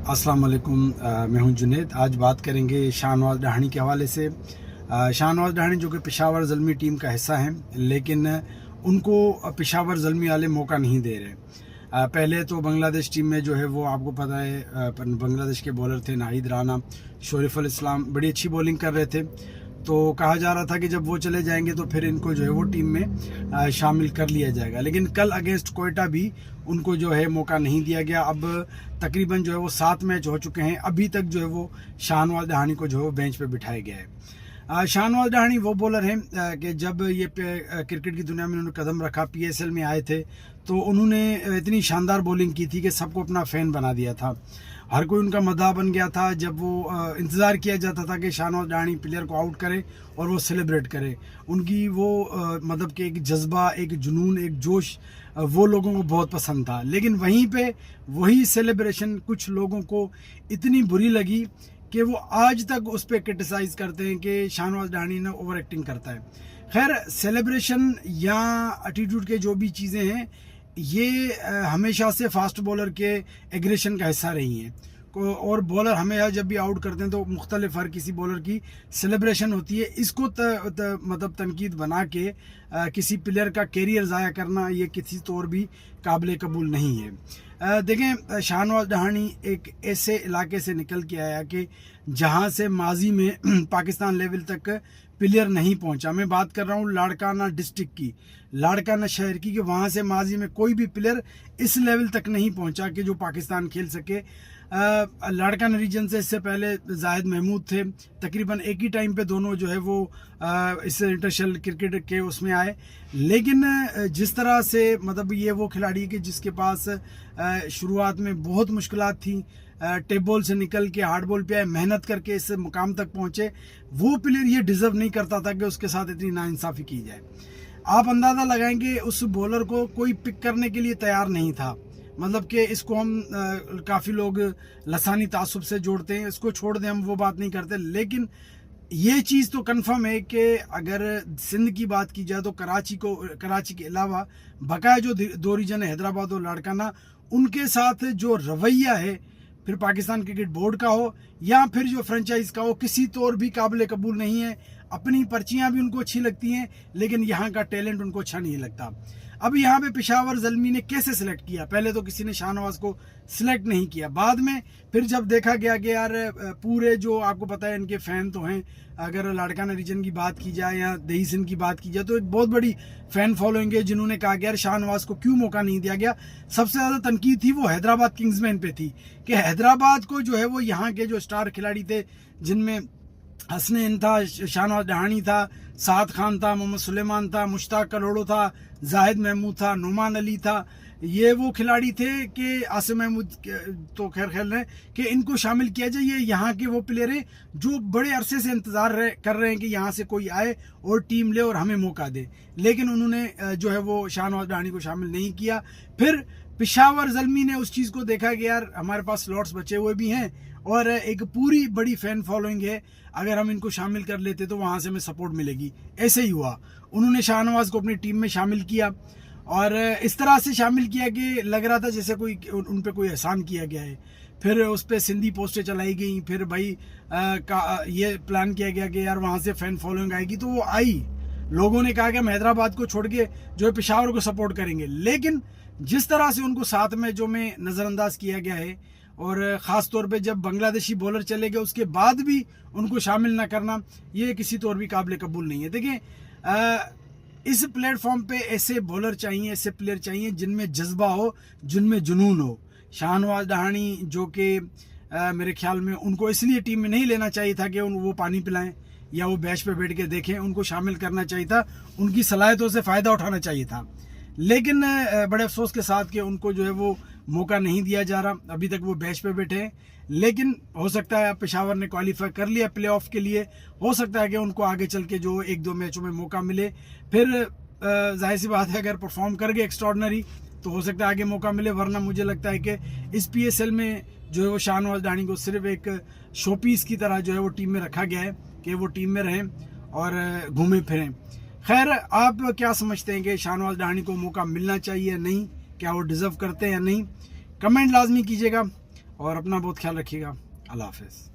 अस्सलाम वालेकुम। मैं हूं जुनेद। आज बात करेंगे शाहनवाज ढाणी के हवाले से। शाहनवाज ढाणी जो कि पेशावर ज़ल्मी टीम का हिस्सा हैं, लेकिन उनको पेशावर ज़ल्मी वाले मौका नहीं दे रहे। पहले तो बांग्लादेश टीम में जो है वो आपको पता है बांग्लादेश के बॉलर थे नाहिद राना, शरीफुल इस्लाम, बड़ी अच्छी बॉलिंग कर रहे थे। तो कहा जा रहा था कि जब वो चले जाएंगे तो फिर इनको जो है वो टीम में शामिल कर लिया जाएगा, लेकिन कल अगेंस्ट कोयटा भी उनको जो है मौका नहीं दिया गया। अब तकरीबन जो है वो 7 मैच हो चुके हैं, अभी तक जो है वो शाहनवाज ढाणी को जो है वो बेंच पे बिठाया गया है। शाहनवाज ढाणी वो बॉलर हैं कि जब ये क्रिकेट की दुनिया में उन्होंने कदम रखा, PSL में आए थे तो उन्होंने इतनी शानदार बॉलिंग की थी कि सबको अपना फ़ैन बना दिया था। हर कोई उनका मदाह बन गया था। जब वो इंतज़ार किया जाता था कि शाहनवाज ढाणी प्लेयर को आउट करे और वो सेलिब्रेट करे। उनकी वो मतलब कि एक जज्बा, एक जुनून, एक जोश वो लोगों को बहुत पसंद था। लेकिन वहीं पे वही सेलिब्रेशन कुछ लोगों को इतनी बुरी लगी कि वो आज तक उस पर क्रिटिसाइज़ करते हैं कि शाहनवाज ढाणी ने ओवर एक्टिंग करता है। खैर, सेलिब्रेशन या एटीट्यूड के जो भी चीज़ें हैं ये हमेशा से फास्ट बॉलर के एग्रेशन का हिस्सा रही हैं। और बॉलर हमें जब भी आउट करते हैं तो मुख्तलिफ हर किसी बॉलर की सेलिब्रेशन होती है। इसको मतलब तनकीद बना के किसी प्लेयर का कैरियर ज़ाया करना ये किसी तौर भी काबिल कबूल नहीं है। देखें, शाहनवाज ढाणी एक ऐसे इलाके से निकल के आया कि जहां से माजी में पाकिस्तान लेवल तक प्लेयर नहीं पहुंचा। मैं बात कर रहा हूं लाड़काना डिस्ट्रिक्ट की, लाड़काना शहर की, कि वहां से माजी में कोई भी प्लेयर इस लेवल तक नहीं पहुंचा कि जो पाकिस्तान खेल सके। लाड़काना रीजन से इससे पहले जाहिद महमूद थे, तकरीबन एक ही टाइम पे दोनों जो है वो इस इंटरनेशनल क्रिकेट के उसमें आए। लेकिन जिस तरह से मतलब ये वो खिलाड़ी के जिसके पास शुरुआत में बहुत मुश्किलात थी, टेप बॉल से निकल के हार्ड बॉल पे आए, मेहनत करके इस मुकाम तक पहुंचे, वो प्लेयर ये डिजर्व नहीं करता था कि उसके साथ इतनी नाइंसाफ़ी की जाए। आप अंदाज़ा लगाएंगे उस बॉलर को कोई पिक करने के लिए तैयार नहीं था। मतलब कि इसको हम काफ़ी लोग लसानी तासुब से जोड़ते हैं, इसको छोड़ दें, हम वो बात नहीं करते। लेकिन ये चीज़ तो कंफर्म है कि अगर सिंध की बात की जाए तो कराची के अलावा बकाया जो 2 रीजन है, हैदराबाद और लाड़काना, उनके साथ जो रवैया है, फिर पाकिस्तान क्रिकेट बोर्ड का हो या फिर जो फ्रेंचाइज का हो, किसी तौर भी काबिल कबूल नहीं है। अपनी पर्चियां भी उनको अच्छी लगती हैं, लेकिन यहाँ का टैलेंट उनको अच्छा नहीं लगता। अब यहाँ पे पेशावर ज़ल्मी ने कैसे सिलेक्ट किया? पहले तो किसी ने शाहनवाज को सिलेक्ट नहीं किया, बाद में फिर जब देखा गया कि यार पूरे जो आपको पता है इनके फ़ैन तो हैं, अगर लाड़काना रीजन की बात की जाए या दही सिंध की बात की जाए तो एक बहुत बड़ी फ़ैन फॉलोइंग है, जिन्होंने कहा कि यार शाहनवाज को क्यों मौका नहीं दिया गया। सबसे ज़्यादा तनकीद थी वो हैदराबाद किंग्समैन पे थी कि हैदराबाद को जो है वो यहाँ के जो स्टार खिलाड़ी थे, जिनमें हसनैन था, शाहनवाज ढाणी था, साद खान था, मोहम्मद सुलेमान था, मुश्ताक कलोड़ो था, जाहिद महमूद था, नुमान अली था, ये वो खिलाड़ी थे कि आसिम महमूद तो खैर रहे कि इनको शामिल किया जाए। ये यहाँ के वो प्लेयर हैं जो बड़े अरसे से इंतज़ार कर रहे हैं कि यहाँ से कोई आए और टीम ले और हमें मौका दे, लेकिन उन्होंने जो है वो शाहनवाज ढाणी को शामिल नहीं किया। फिर पेशावर ज़ल्मी ने उस चीज़ को देखा कि यार हमारे पास स्लॉट्स बचे हुए भी हैं और एक पूरी बड़ी फ़ैन फॉलोइंग है, अगर हम इनको शामिल कर लेते तो वहाँ से हमें सपोर्ट मिलेगी। ऐसे ही हुआ, उन्होंने शाहनवाज को अपनी टीम में शामिल किया और इस तरह से शामिल किया कि लग रहा था जैसे कोई उन पे कोई एहसान किया गया है। फिर उस पर सिंधी पोस्टें चलाई गई, फिर भाई ये प्लान किया गया कि यार वहाँ से फ़ैन फॉलोइंग आएगी, तो वो आई। लोगों ने कहा कि हम हैदराबाद को छोड़ के जो है पेशावर को सपोर्ट करेंगे, लेकिन जिस तरह से उनको 7 मैचों में नज़रअंदाज किया गया है और ख़ास तौर पे जब बांग्लादेशी बॉलर चले गए उसके बाद भी उनको शामिल ना करना, ये किसी तौर भी काबिल कबूल नहीं है। देखें, इस प्लेटफॉर्म पे ऐसे बॉलर चाहिए, ऐसे प्लेयर चाहिए जिनमें जज्बा हो, जिनमें जुनून हो। शाहनवाज ढाणी जो कि मेरे ख्याल में उनको इसलिए टीम में नहीं लेना चाहिए था कि वो पानी पिलाएं या वो बेंच पे बैठ के देखें, उनको शामिल करना चाहिए था, उनकी सलाहियतों से फ़ायदा उठाना चाहिए था। लेकिन बड़े अफसोस के साथ कि उनको जो है वो मौका नहीं दिया जा रहा, अभी तक वो बेंच पे बैठे हैं। लेकिन हो सकता है पेशावर ने क्वालिफाई कर लिया प्लेऑफ के लिए, हो सकता है कि उनको आगे चल के जो 1-2 मैचों में मौका मिले। फिर जाहिर सी बात है अगर परफॉर्म कर गए एक्स्ट्राऑर्डिनरी तो हो सकता है आगे मौका मिले, वरना मुझे लगता है कि इस PSL में जो है वो शाहनवाज ढाणी को सिर्फ एक शो पीस की तरह जो है वो टीम में रखा गया है कि वो टीम में रहें और घूमें फिरें। खैर, आप क्या समझते हैं कि शाहनवाज ढाणी को मौका मिलना चाहिए या नहीं? क्या वो डिज़र्व करते हैं या नहीं? कमेंट लाजमी कीजिएगा। اور اپنا بہت خیال رکھیے گا. اللہ حافظ.